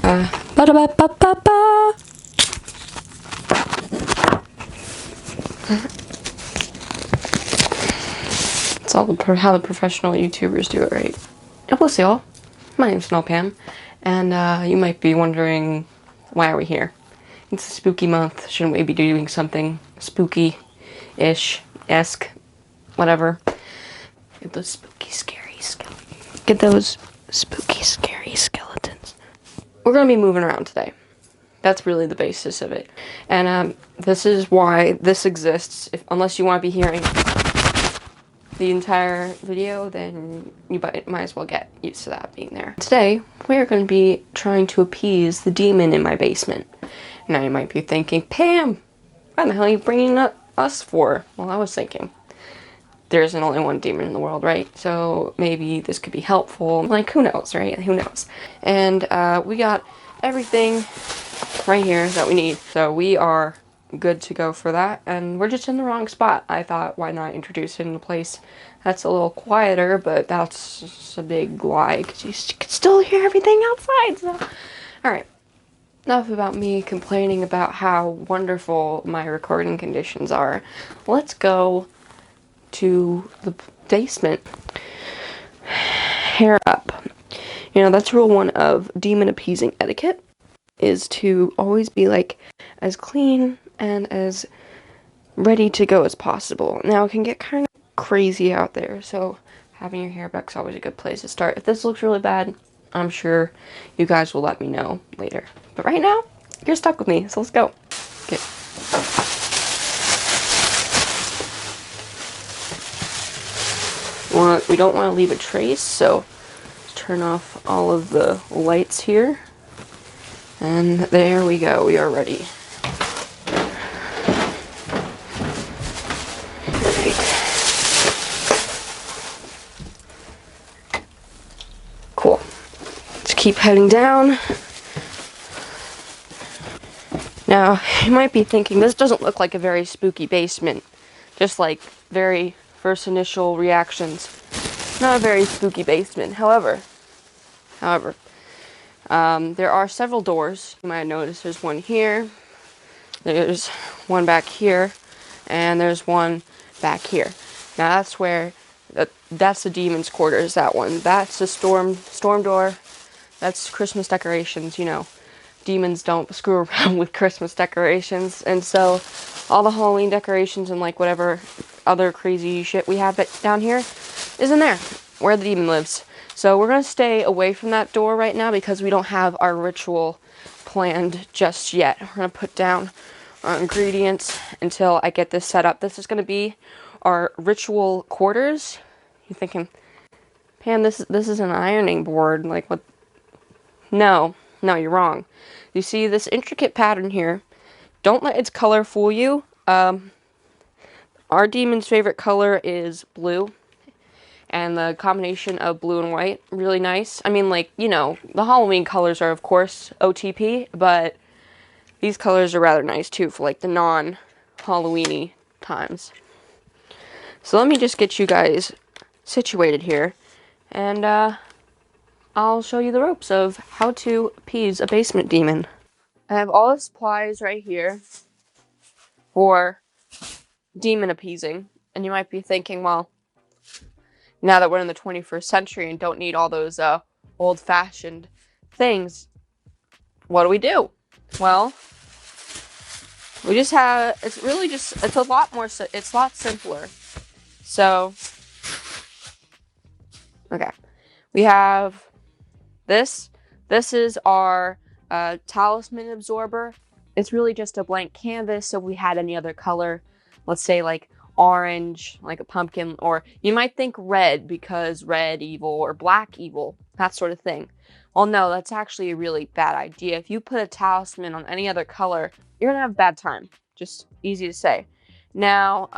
Ba-da-ba-ba-ba-ba. That's all how the professional YouTubers do it, right? Hello, y'all. My name's Pam, and you might be wondering, why are we here? It's a spooky month. Shouldn't we be doing something spooky-ish, esque, whatever? Get those spooky, scary skeletons. Get those spooky, scary skeletons. We're gonna be moving around today. That's really the basis of it. And this is why this exists. Unless you want to be hearing the entire video, then you might as well get used to that being there. Today, we're going to be trying to appease the demon in my basement. Now you might be thinking, Pam, what the hell are you bringing us for? Well, I was thinking, there isn't only one demon in the world, right? So maybe this could be helpful. Like, who knows, right? Who knows? And we got everything right here that we need. So we are good to go for that, and we're just in the wrong spot. I thought, why not introduce it in a place that's a little quieter, but that's just a big lie, because you can still hear everything outside, so. Alright, enough about me complaining about how wonderful my recording conditions are. Let's go to the basement. Hair up. You know, that's rule 1 of demon appeasing etiquette, is to always be, like, as clean and as ready to go as possible. Now, it can get kind of crazy out there, so having your hair back is always a good place to start. If this looks really bad, I'm sure you guys will let me know later. But right now, you're stuck with me, so let's go. Okay. We don't want to leave a trace, so turn off all of the lights here. And there we go, we are ready. Cool. Let's keep heading down. Now, you might be thinking, this doesn't look like a very spooky basement. Just like very first initial reactions. Not a very spooky basement. However, there are several doors. You might notice there's one here, there's one back here, and there's one back here. Now that's where, that's the demon's quarters, that one. That's the storm door. That's Christmas decorations, you know. Demons don't screw around with Christmas decorations, and so all the Halloween decorations and like whatever other crazy shit we have down here is in there, where the demon lives. So we're going to stay away from that door right now because we don't have our ritual planned just yet. We're going to put down our ingredients until I get this set up. This is going to be our ritual quarters. You're thinking, Pam, this is an ironing board. Like, what? No, you're wrong. You see this intricate pattern here. Don't let its color fool you. Our demon's favorite color is blue. And the combination of blue and white, really nice. I mean, like, you know, the Halloween colors are, of course, OTP, but these colors are rather nice, too, for, like, the non-Halloween-y times. So let me just get you guys situated here, and, I'll show you the ropes of how to appease a basement demon. I have all the supplies right here for demon appeasing, and you might be thinking, well, now that we're in the 21st century and don't need all those old-fashioned things, what do? Well, we just have, it's a lot simpler. So, okay, we have this. This is our Talisman absorber. It's really just a blank canvas, so if we had any other color, let's say like orange, like a pumpkin, or you might think red because red evil or black evil, that sort of thing. Well, no, that's actually a really bad idea. If you put a talisman on any other color, you're gonna have a bad time. Just easy to say. Now,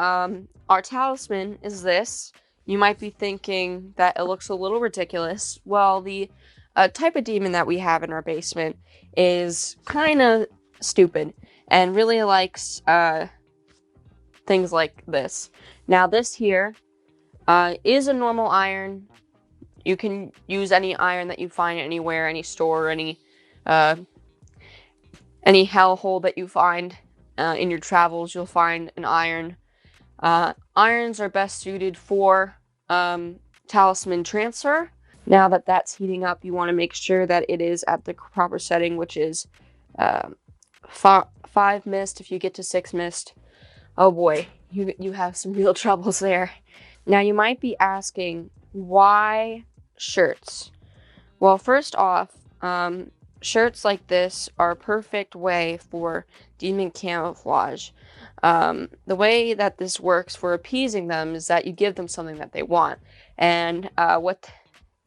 our talisman is this. You might be thinking that it looks a little ridiculous. Well, the type of demon that we have in our basement is kind of stupid and really likes things like this. Now this here is a normal iron. You can use any iron that you find anywhere, any store, any any hellhole that you find in your travels, you'll find an iron. Irons are best suited for talisman transfer. Now that that's heating up, you want to make sure that it is at the proper setting, which is 5 mist. If you get to 6 mist, oh boy, you have some real troubles there. Now you might be asking, why shirts? Well, first off, shirts like this are a perfect way for demon camouflage. The way that this works for appeasing them is that you give them something that they want. And what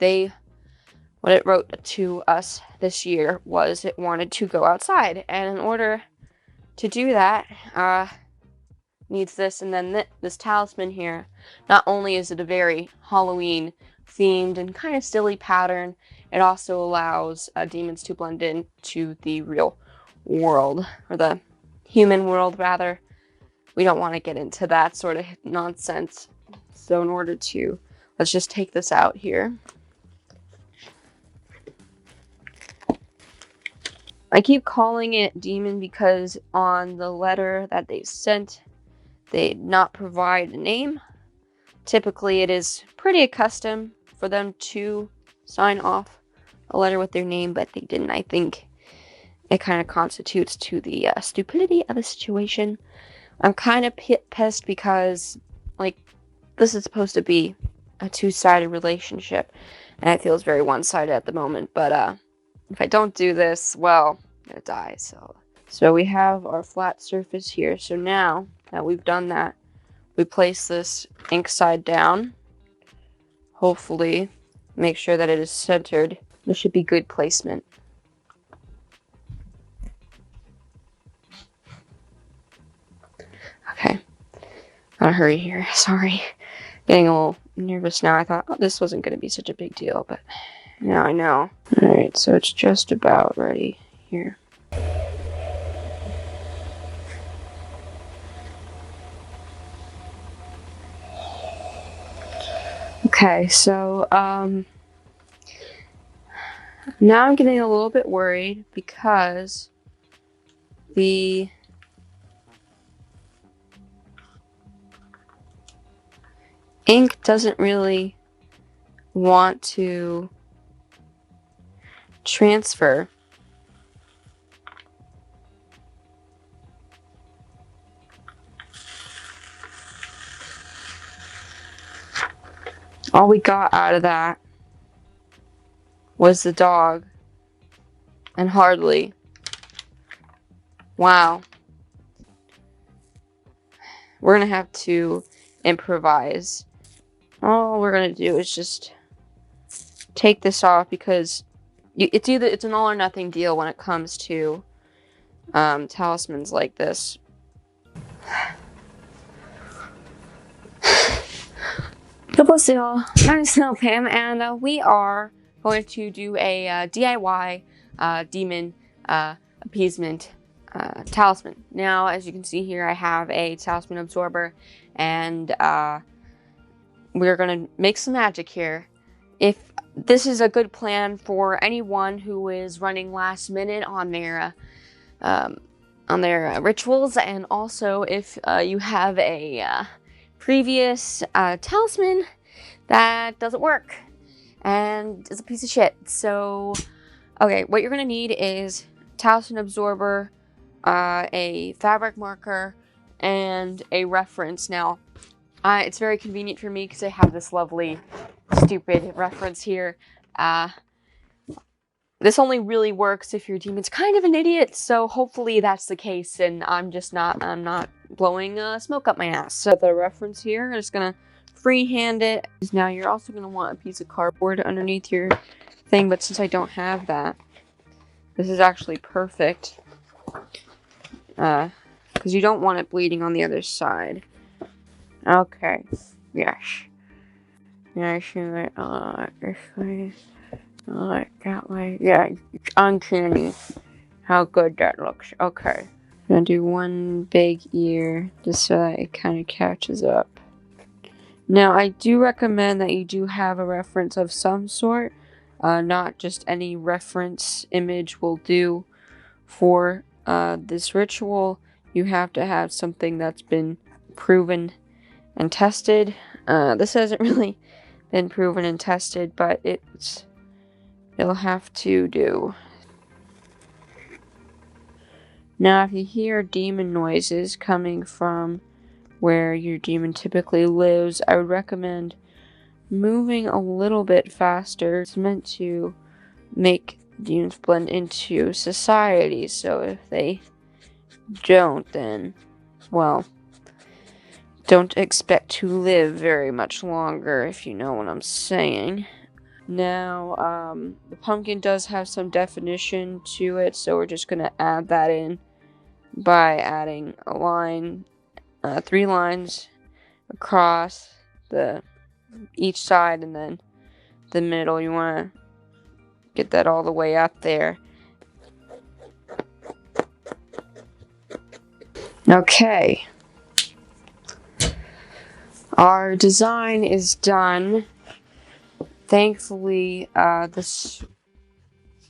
it wrote to us this year was it wanted to go outside. And in order to do that, needs this, and then this talisman here. Not only is it a very Halloween themed and kind of silly pattern, it also allows demons to blend in to the real world, or the human world rather. We don't want to get into that sort of nonsense. So in order to, let's just take this out here. I keep calling it demon because on the letter that they sent, they did not provide a name. Typically, it is pretty accustomed for them to sign off a letter with their name, but they didn't. I think it kind of constitutes to the stupidity of the situation. I'm kind of pissed because, like, this is supposed to be a two-sided relationship, and it feels very one-sided at the moment. But if I don't do this, well, I'm gonna die. So we have our flat surface here. So now that we've done that, we place this ink side down. Hopefully, make sure that it is centered. There should be good placement. Okay, gotta hurry here. Sorry, getting a little nervous now. I thought, oh, this wasn't gonna be such a big deal, but now I know. All right, so it's just about ready here. Okay, so now I'm getting a little bit worried because the ink doesn't really want to transfer. All we got out of that was the dog, and hardly. Wow. We're gonna have to improvise. All we're gonna do is just take this off because it's an all or nothing deal when it comes to talismans like this. my name is Pam, and we are going to do a DIY demon appeasement talisman. Now, as you can see here, I have a talisman absorber, and we're gonna make some magic here. If this is a good plan for anyone who is running last minute on their rituals, and also if you have a previous talisman that doesn't work and is a piece of shit. So, okay, what you're gonna need is talisman absorber, a fabric marker, and a reference. Now, it's very convenient for me because I have this lovely, stupid reference here. This only really works if your demon's kind of an idiot, so hopefully that's the case, and I'm not blowing smoke up my ass. So the reference here, I'm just gonna freehand it. Now you're also gonna want a piece of cardboard underneath your thing, but since I don't have that, this is actually perfect. Because you don't want it bleeding on the other side. Okay. Yes. Yeah, I should it this way. Like that way. Yeah, it's uncanny how good that looks. Okay. I'm gonna do one big ear just so that it kind of catches up. Now, I do recommend that you do have a reference of some sort. Not just any reference image will do for this ritual. You have to have something that's been proven and tested. This hasn't really been proven and tested, but it'll have to do. Now, if you hear demon noises coming from where your demon typically lives, I would recommend moving a little bit faster. It's meant to make demons blend into society, so if they don't, then, well, don't expect to live very much longer, if you know what I'm saying. Now, the pumpkin does have some definition to it, so we're just gonna add that in by adding a line, 3 lines across each side, and then the middle. You want to get that all the way up there. Okay. Our design is done. Thankfully, this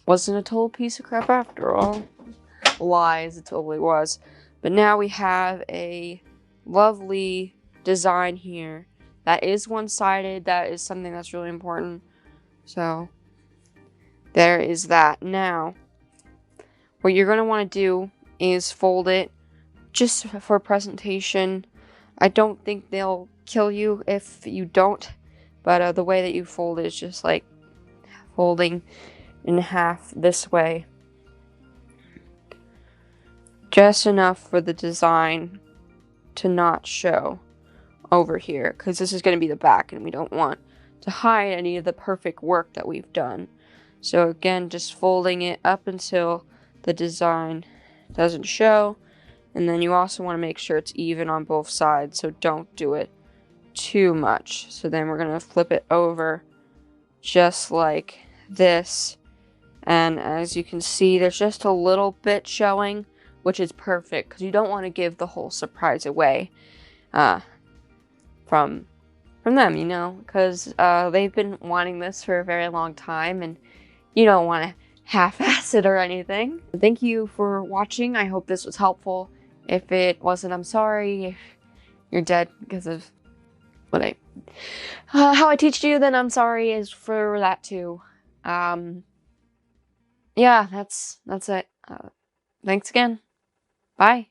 wasn't a total piece of crap after all. Lies, it totally was. But now we have a lovely design here that is one-sided. That is something that's really important. So, there is that. Now, what you're going to want to do is fold it just for presentation. I don't think they'll kill you if you don't, but the way that you fold it is just like folding in half this way. Just enough for the design to not show over here, because this is going to be the back and we don't want to hide any of the perfect work that we've done. So again, just folding it up until the design doesn't show. And then you also want to make sure it's even on both sides, so don't do it too much. So then we're going to flip it over just like this. And as you can see, there's just a little bit showing, which is perfect because you don't want to give the whole surprise away from them, you know, because they've been wanting this for a very long time, and you don't want to half-ass it or anything. Thank you for watching. I hope this was helpful. If it wasn't, I'm sorry. If you're dead because of what how I teach you, then I'm sorry is for that too. Yeah, that's it. Thanks again. Bye.